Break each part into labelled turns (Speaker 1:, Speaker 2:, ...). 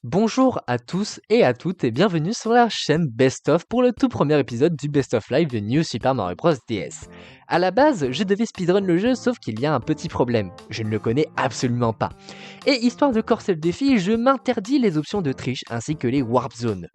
Speaker 1: Bonjour à tous et à toutes et bienvenue sur la chaîne Best of pour le tout premier épisode du Best of Live de New Super Mario Bros DS. A la base, je devais speedrun le jeu sauf qu'il y a un petit problème, je ne le connais absolument pas. Et histoire de corser le défi, je m'interdis les options de triche ainsi que les warp zones.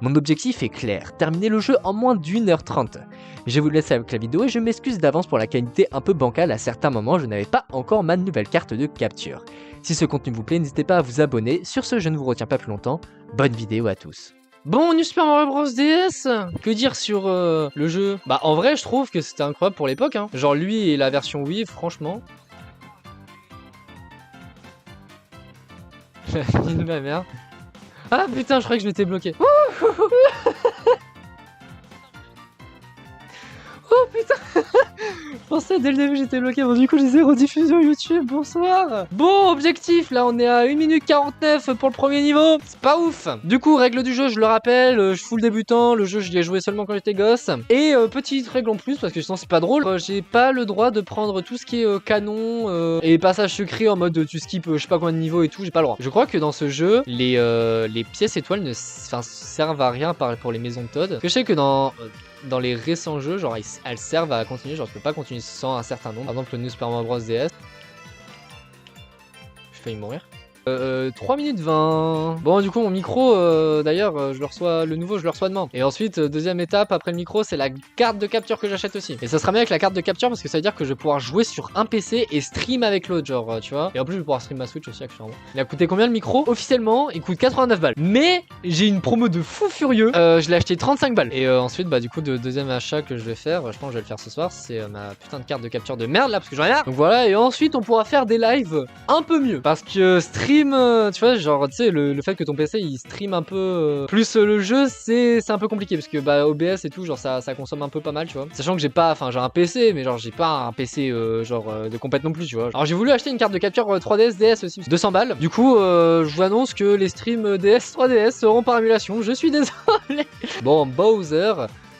Speaker 1: Mon objectif est clair, terminer le jeu en moins d'1h30. Je vous laisse avec la vidéo et je m'excuse d'avance pour la qualité un peu bancale à certains moments, je n'avais pas encore ma nouvelle carte de capture. Si ce contenu vous plaît, n'hésitez pas à vous abonner. Sur ce, je ne vous retiens pas plus longtemps. Bonne vidéo à tous. Bon, New Super Mario Bros DS, que dire sur le jeu? Bah en vrai, je trouve que c'était incroyable pour l'époque. Hein. Genre lui et la version Wii, franchement. Ma mère. Ah putain, je croyais que je m'étais bloqué. Oh putain. Je pensais dès le début j'étais bloqué, bon du coup j'ai zéro diffusion YouTube, bonsoir. Bon, objectif, là on est à 1 minute 49 pour le premier niveau, c'est pas ouf. Du coup, règle du jeu, je le rappelle, je full débutant, le jeu je l'y ai joué seulement quand j'étais gosse. Et petite règle en plus, parce que sinon c'est pas drôle, j'ai pas le droit de prendre tout ce qui est canon et passage secret en mode tu skip je sais pas combien de niveaux et tout, j'ai pas le droit. Je crois que dans ce jeu, les pièces étoiles ne servent à rien pour les maisons de Todd. Parce que je sais que dans les récents jeux, genre elles servent à continuer, genre tu peux pas continuer sans un certain nombre. Par exemple le New Super Mario Bros DS. J'ai failli mourir. 3 minutes 20. Bon, du coup, mon micro, d'ailleurs, je le reçois, le nouveau, je le reçois demain. Et ensuite, deuxième étape après le micro, c'est la carte de capture que j'achète aussi. Et ça sera bien avec la carte de capture parce que ça veut dire que je vais pouvoir jouer sur un PC et stream avec l'autre, genre, tu vois. Et en plus, je vais pouvoir stream ma Switch aussi actuellement. Il a coûté combien le micro? Officiellement, il coûte 89 balles. Mais j'ai une promo de fou furieux. Je l'ai acheté 35 balles. Et ensuite, bah, du coup, deuxième achat que je vais faire, je pense que je vais le faire ce soir, c'est ma putain de carte de capture de merde là parce que j'en ai marre. Donc voilà, et ensuite, on pourra faire des lives un peu mieux parce que stream, tu vois, genre, tu sais, le fait que ton PC il stream un peu plus le jeu, c'est un peu compliqué parce que bah OBS et tout, genre ça consomme un peu pas mal, tu vois. Sachant que j'ai pas, enfin j'ai un PC, mais genre j'ai pas un PC de compète non plus, tu vois. Alors j'ai voulu acheter une carte de capture 3DS DS aussi, 200 balles. Du coup, je vous annonce que les streams DS 3DS seront par émulation. Je suis désolé. Bon, Bowser.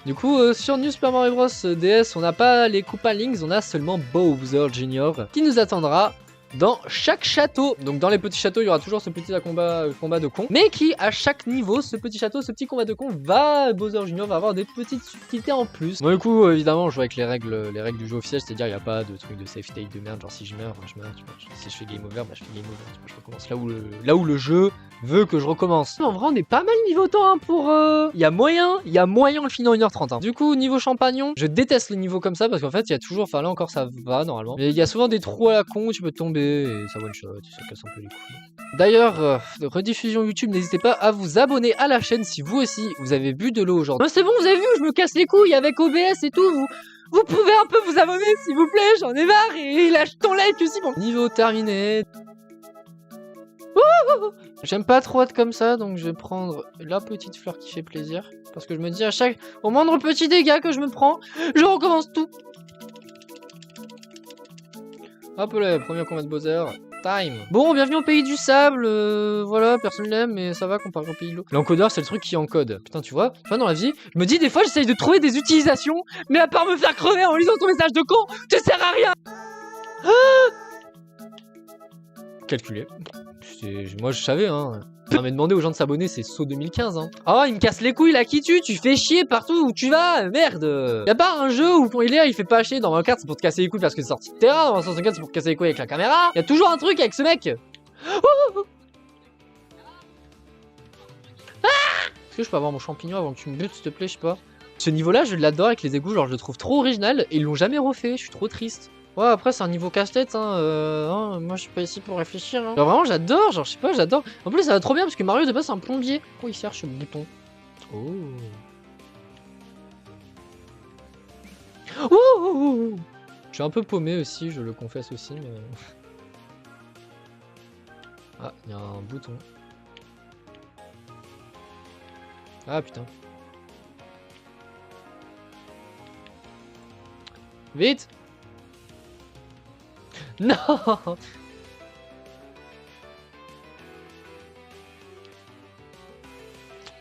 Speaker 1: Du coup, sur New Super Mario Bros DS, on n'a pas les Koopa Links, on a seulement Bowser Jr. qui nous attendra dans chaque château. Donc dans les petits châteaux, il y aura toujours ce petit combat de con. Mais qui, à chaque niveau, ce petit château, ce petit combat de con, Bowser Junior va avoir des petites subtilités en plus. Bon, du coup, évidemment, je joue avec les règles du jeu officiel, c'est-à-dire il n'y a pas de truc de safe state de merde, genre si je meurs, je meurs, tu vois. Si je fais game over, bah je fais game over, tu vois, je recommence là où le jeu veut que je recommence. En vrai, on est pas mal niveau temps hein, pour... Il y a moyen de finir en 1h30. Hein. Du coup, niveau champagnon, je déteste les niveaux comme ça parce qu'en fait, il y a toujours... Enfin, là encore, ça va normalement. Mais il y a souvent des trous à la con où tu peux tomber et ça one shot, ça casse un peu les couilles. D'ailleurs, rediffusion YouTube, n'hésitez pas à vous abonner à la chaîne si vous aussi, vous avez bu de l'eau aujourd'hui. C'est bon, vous avez vu, je me casse les couilles avec OBS et tout. Vous pouvez un peu vous abonner s'il vous plaît, j'en ai marre et lâche ton like aussi. Bon, niveau terminé. J'aime pas trop être comme ça, donc je vais prendre la petite fleur qui fait plaisir. Parce que je me dis au moindre petit dégât que je me prends, je recommence tout. Hop là, premier combat de Bowser. Time. Bon, bienvenue au pays du sable. Voilà, personne l'aime, mais ça va comparé au pays de l'eau. L'encodeur, c'est le truc qui encode. Putain, tu vois, dans la vie, je me dis des fois, j'essaye de trouver des utilisations, mais à part me faire crever en lisant ton message de con, tu sers à rien. Calculé. Moi, je savais, hein. On m'a demandé aux gens de s'abonner, c'est saut 2015, hein. Oh, il me casse les couilles, là, qui tu fais chier partout où tu vas, merde. Y'a pas un jeu où quand il fait pas chier. Dans Mario Kart, c'est pour te casser les couilles parce que c'est sorti de terrain. Dans 164, c'est pour te casser les couilles avec la caméra. Y'a toujours un truc avec ce mec. Oh. Est-ce que je peux avoir mon champignon avant que tu me butes, s'il te plaît, je sais pas. Ce niveau-là, je l'adore avec les égouts, genre je le trouve trop original et ils l'ont jamais refait, je suis trop triste. Ouais, après, c'est un niveau casse-tête, hein, moi, je suis pas ici pour réfléchir, hein. Genre, vraiment, j'adore, genre, je sais pas, j'adore. En plus, ça va trop bien, parce que Mario, de base, c'est un plombier. Pourquoi il cherche ce bouton? Oh. Oh. Je suis un peu paumé aussi, je le confesse aussi, mais... Ah, il y a un bouton. Ah, putain. Vite! Non.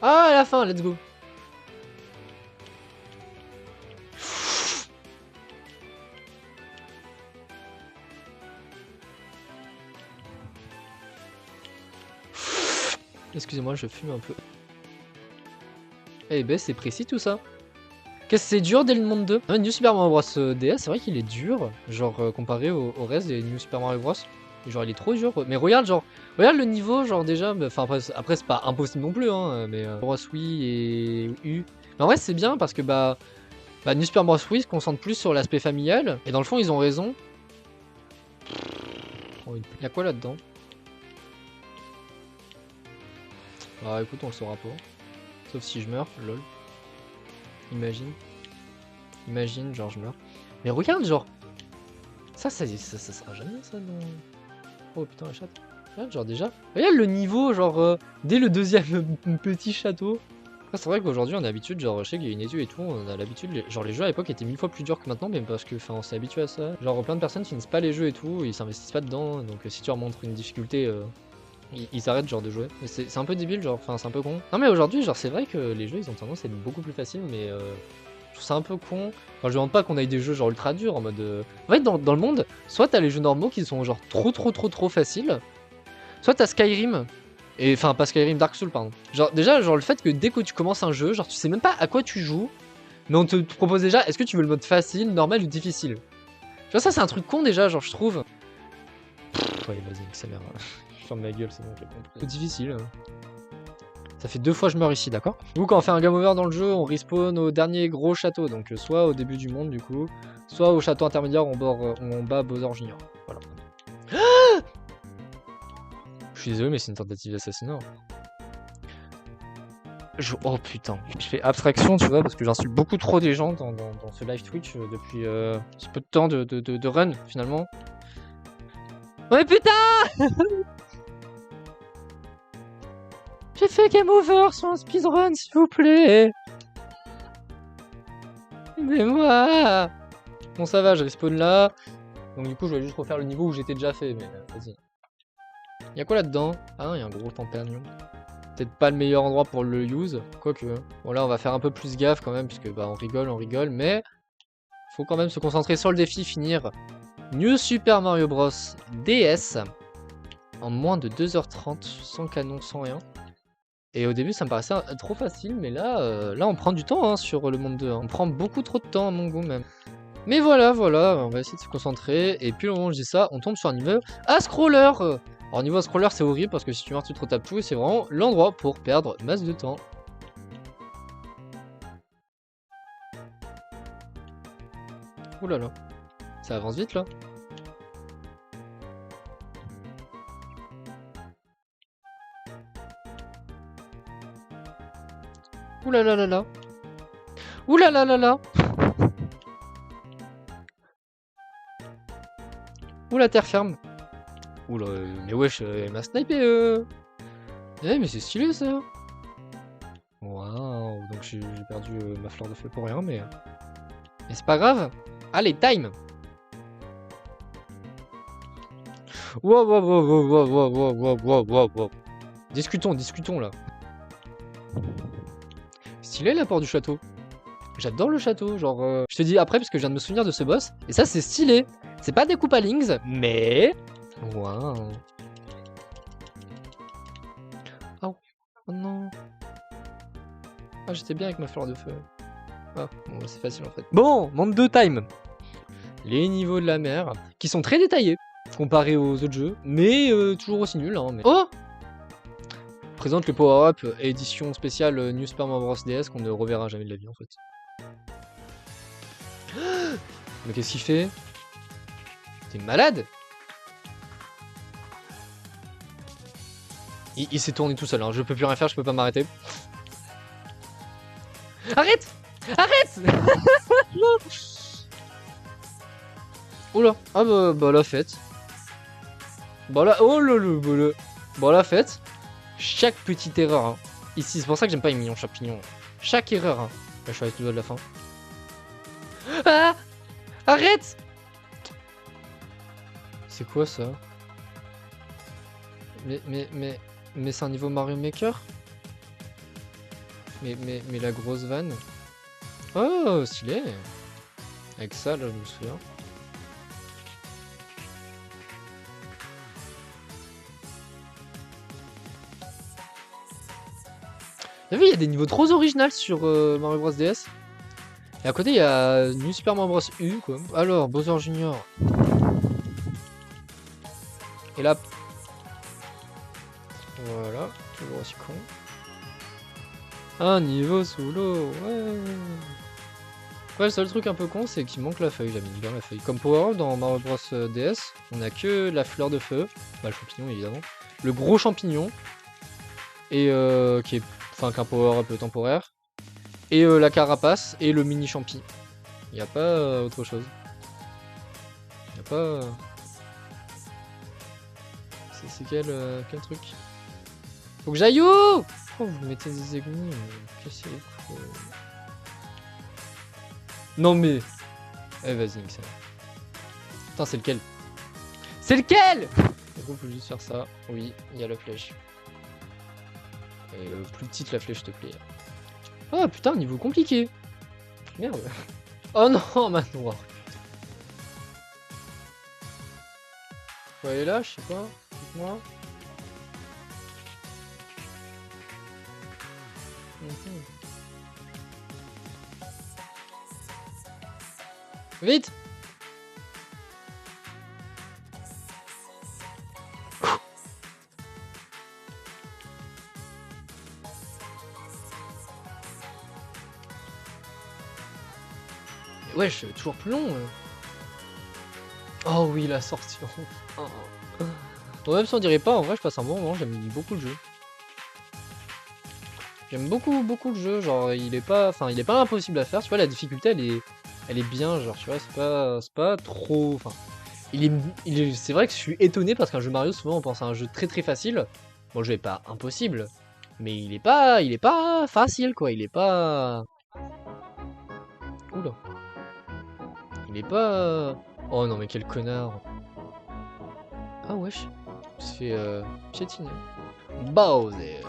Speaker 1: Ah, à la fin, let's go. Excusez-moi, je fume un peu. Eh ben, c'est précis tout ça. Qu'est-ce que c'est dur dès le monde 2? New Super Mario Bros DS, c'est vrai qu'il est dur, genre comparé au reste des New Super Mario Bros. Genre il est trop dur. Mais regarde, genre, regarde le niveau, genre déjà, enfin après c'est pas impossible non plus, hein, mais Bros Wii et U. Mais en vrai c'est bien parce que New Super Bros Wii se concentre plus sur l'aspect familial, et dans le fond ils ont raison. Oh, il y a quoi là-dedans? Ah écoute, on le saura pas. Sauf si je meurs, lol. Imagine. Imagine, genre je meurs. Mais regarde, genre. Ça sera jamais ça dans. Oh putain, la chatte. Regarde, genre déjà. Regarde le niveau, genre dès le deuxième petit château. C'est vrai qu'aujourd'hui on a l'habitude, genre je sais qu'il y a une étude et tout, on a l'habitude, genre les jeux à l'époque étaient 1000 fois plus durs que maintenant, mais parce que enfin on s'est habitué à ça. Genre plein de personnes finissent pas les jeux et tout, ils s'investissent pas dedans, donc si tu leur montres une difficulté, ils arrêtent genre de jouer. C'est un peu débile, genre, enfin c'est un peu con. Non mais aujourd'hui, genre c'est vrai que les jeux ils ont tendance à être beaucoup plus faciles, mais je trouve ça un peu con. Enfin je demande pas qu'on aille des jeux genre ultra durs en mode. En fait dans le monde, soit t'as les jeux normaux qui sont genre trop faciles, soit t'as Skyrim. Et enfin, pas Skyrim, Dark Souls, pardon. Genre, déjà, genre le fait que dès que tu commences un jeu, genre tu sais même pas à quoi tu joues, mais on te propose déjà, est-ce que tu veux le mode facile, normal ou difficile? Tu vois, ça c'est un truc con déjà, genre je trouve. Ouais, vas-y, ça merde. Je ferme ma gueule, c'est bon, j'ai compris. Difficile. Ça fait 2 fois que je meurs ici, d'accord? Du coup, quand on fait un game over dans le jeu, on respawn au dernier gros château, donc soit au début du monde, du coup, soit au château intermédiaire où on bat Bowser Junior. Voilà. Je suis désolé, mais c'est une tentative d'assassinat. Oh putain, je fais abstraction, tu vois, parce que j'insulte beaucoup trop des gens dans ce live Twitch depuis ce peu de temps de run, finalement. Ouais, putain. J'ai fait game over sur un speedrun, s'il vous plaît. Aidez-moi. Bon, ça va, je respawn là. Donc du coup, je vais juste refaire le niveau où j'étais déjà fait, mais vas-y. Y'a quoi là-dedans? Ah non, y'a un gros tempérnion. Peut-être pas le meilleur endroit pour le use, quoique. Bon là, on va faire un peu plus gaffe quand même, puisque on rigole, mais faut quand même se concentrer sur le défi, finir New Super Mario Bros DS en moins de 2h30, sans canon, sans rien. Et au début, ça me paraissait trop facile, mais là, là on prend du temps hein, sur le monde 2. Hein. On prend beaucoup trop de temps à mon goût même. Mais voilà, on va essayer de se concentrer. Et puis au moment où je dis ça, on tombe sur un niveau à scroller. Alors niveau à scroller, c'est horrible parce que si tu meurs, tu te retapes tout et c'est vraiment l'endroit pour perdre masse de temps. Ouh là là, ça avance vite là. Ouh là là là là. Ouh là là là là. Ouh la terre ferme. Ouh là, mais wesh, elle m'a snipé Eh mais c'est stylé ça. Waouh, donc j'ai perdu ma fleur de feu pour rien, mais c'est pas grave. Allez, time. Wow, wow, wow, wow, wow, wow, wow, wow, wow, wow. Discutons là. Stylé l'apport du château. J'adore le château, genre... Je te dis après parce que je viens de me souvenir de ce boss. Et ça c'est stylé. C'est pas des Koopalings, mais... Waouh. Oh. Oh non. Ah j'étais bien avec ma fleur de feu. Ah, bon c'est facile en fait. Bon, monde de time. Les niveaux de la mer, qui sont très détaillés, comparés aux autres jeux, mais toujours aussi nuls. Hein, mais... Oh, présente le power-up édition spéciale New Super Mario Bros DS qu'on ne reverra jamais de la vie en fait. Mais qu'est-ce qu'il fait? T'es malade? Il s'est tourné tout seul, hein. Je peux plus rien faire, je peux pas m'arrêter. Arrête! Arrête! Oula, ah bah la fête. Bah là, oh le bah la fête. Chaque petite erreur, hein. Ici, c'est pour ça que j'aime pas les mignons champignons. Chaque erreur, hein. Là, je suis avec le doigt de la fin. Ah! Arrête! C'est quoi ça? Mais c'est un niveau Mario Maker? Mais la grosse vanne. Oh, stylé! Avec ça, là, je me souviens. T'as vu, il y a des niveaux trop originaux sur Mario Bros DS. Et à côté, il y a New Super Mario Bros U, quoi. Alors, Bowser Jr. Et là... Voilà, toujours aussi con. Un niveau sous l'eau, ouais. Ouais, le seul truc un peu con, c'est qu'il manque la feuille, j'ai mis bien la feuille. Comme Power dans Mario Bros DS, on a que la fleur de feu, bah le champignon évidemment, le gros champignon, et qui est, enfin qu'un power un peu temporaire, et la carapace et le mini champi. Il n'y a pas autre chose. Il n'y a pas. C'est quel truc? Faut que j'aille où? Pourquoi vous mettez des aiguilles? Cassez les couilles. Non mais... Eh vas-y, Mixel. Putain, c'est lequel? C'est lequel? Du coup, faut juste faire ça. Oui, il y a la flèche. Et plus petite la flèche, s'il te plaît. Ah putain, niveau compliqué. Merde. Oh non, manoir. Faut aller là, je sais pas. Dites-moi. Vite! Wesh, toujours plus long. Oh oui, la sortie. Bon, même si on dirait pas, en vrai, je passe un bon moment. J'aime beaucoup le jeu. J'aime beaucoup le jeu. Genre, il est pas impossible à faire. Tu vois, la difficulté, elle est bien. Genre, tu vois, c'est pas trop. Enfin, c'est vrai que je suis étonné parce qu'un jeu Mario, souvent, on pense à un jeu très facile. Bon, le jeu est pas impossible, mais il est pas facile, quoi. Il est pas. Oula. Il est pas... Oh non mais quel connard. Ah wesh. Il se fait piétiner. Bowser.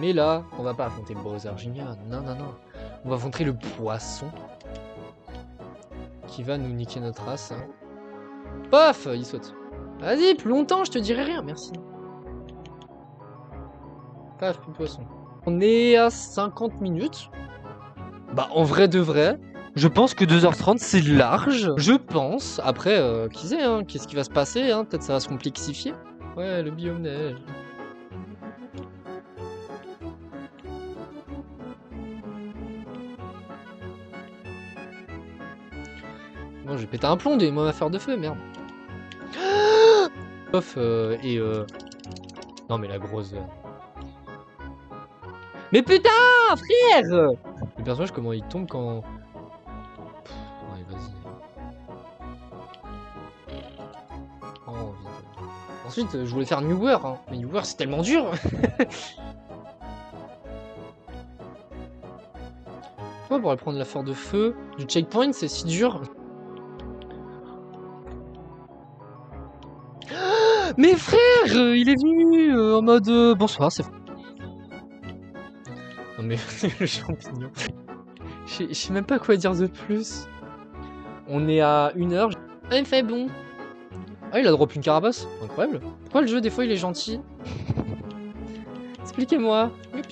Speaker 1: Mais là, on va pas affronter Bowser Jr. Non. On va affronter le poisson. Qui va nous niquer notre race. Hein. Paf, il saute. Vas-y, plus longtemps, je te dirai rien, merci. Paf, plus poisson. On est à 50 minutes. Bah en vrai de vrai... Je pense que 2h30 c'est large. Je pense. Après, qui sait, hein, qu'est-ce qui va se passer, hein, peut-être ça va se complexifier. Ouais, le biome neige. Bon, j'ai pété un plomb des mauvaises affaires de feu, merde. Sauf, Non mais la grosse... Mais putain, frère! Le personnage, comment il tombe quand... Oh, ensuite, je voulais faire New World, hein. Mais New World, c'est tellement dur. Pourquoi pour aller prendre la fleur de feu du checkpoint, c'est si dur? Mais frère, il est venu en mode bonsoir, c'est... Non mais le champignon. Je sais même pas quoi dire de plus. On est à 1h. Ah, il fait bon. Ah, il a drop une carapace. Incroyable. Pourquoi le jeu, des fois, il est gentil? Expliquez-moi. Je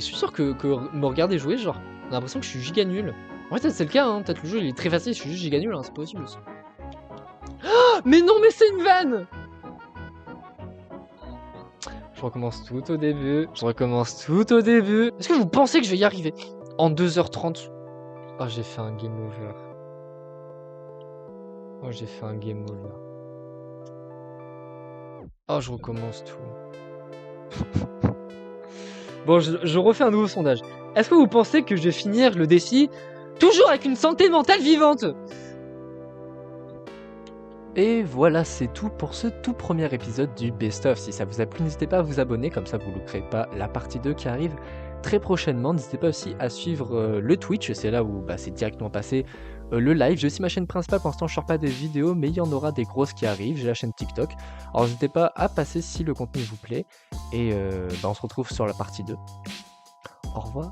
Speaker 1: suis sûr que me regarder jouer, genre, on a l'impression que je suis giga nul. En fait, peut-être c'est le cas, hein. Peut-être le jeu, il est très facile, je suis juste giga nul, hein. C'est possible aussi. Oh, mais non, mais c'est une vanne! Je recommence tout au début. Est-ce que vous pensez que je vais y arriver? En 2h30. Oh, j'ai fait un game over. Oh, je recommence tout. Bon, je refais un nouveau sondage. Est-ce que vous pensez que je vais finir le défi toujours avec une santé mentale vivante? Et voilà, c'est tout pour ce tout premier épisode du Best of. Si ça vous a plu, n'hésitez pas à vous abonner, comme ça vous ne louperez pas la partie 2 qui arrive très prochainement. N'hésitez pas aussi à suivre le Twitch, c'est là où c'est directement passé le live. J'ai aussi ma chaîne principale, pour l'instant je sors pas des vidéos, mais il y en aura des grosses qui arrivent. J'ai la chaîne TikTok, alors n'hésitez pas à passer si le contenu vous plaît. Et on se retrouve sur la partie 2. Au revoir.